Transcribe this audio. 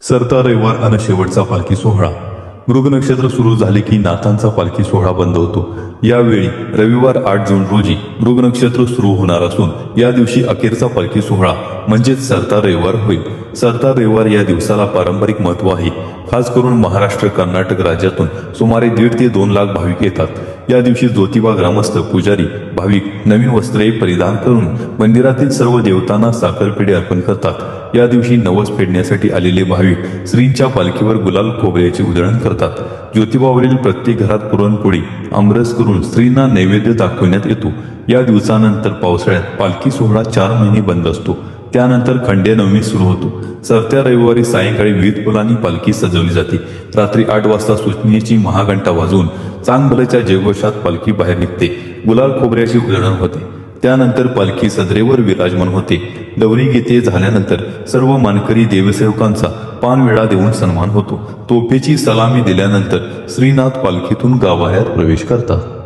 सरता रविवार आणि शेवटचा पालखी सोहळा। मृग नक्षत्र सुरू झाले की नाथांचा पालखी सोहळा बंद होतो। यावेळी रविवार 8 जून रोजी मृग नक्षत्र सुरू होणार असून या दिवशी अखेरचा पालखी सोहळा म्हणजेच सरता रविवार होईल। सरता रविवार या दिवसाला पारंपरिक महत्त्व आहे। खास करून महाराष्ट्र कर्नाटक राज्यातून सुमारे 1.5 ते 2 लाख भाविक येतात। या दिवशी ज्योतिबा ग्रामस्थ पुजारी भाविक नवीन वस्त्रे परिधान करून मंदिरातील सर्व देवतांना साखरपेढे अर्पण करतात। या दिवशी नवस फेडण्यासाठी आलेले भाविक श्रींच्या पालखीवर गुलाल खोबऱ्याचे उधळण करतात। ज्योतिबावरील प्रत्येक घरात पुरणपोळी आमरस करून श्रींना नैवेद्य दाखवण्यात येतो। या दिवसानंतर पावसाळ्यात पालखी सोहळा 4 महिने बंद असतो। त्यानंतर खंडेनवमी सुरू होतो। सरत्या रविवारी सायंकाळी विविध फुलांनी पालखी सजवली जाते। रात्री 8 वाजता सूचनेची महाघंटा वाजवून चांगभलच्या जयघोषात पालखी बाहेर निघते। गुलाल खोबऱ्याची उधळण होते। त्यानंतर पालखी सदरेवर विराजमान होते। दौरी गीते झाल्यानंतर सर्व मानकरी देवसेवकांचा पानविडा देऊन सन्मान होतो। तोफेची सलामी दिल्यानंतर श्रीनाथ पालखीतून गावाबाहेर प्रवेश करतात।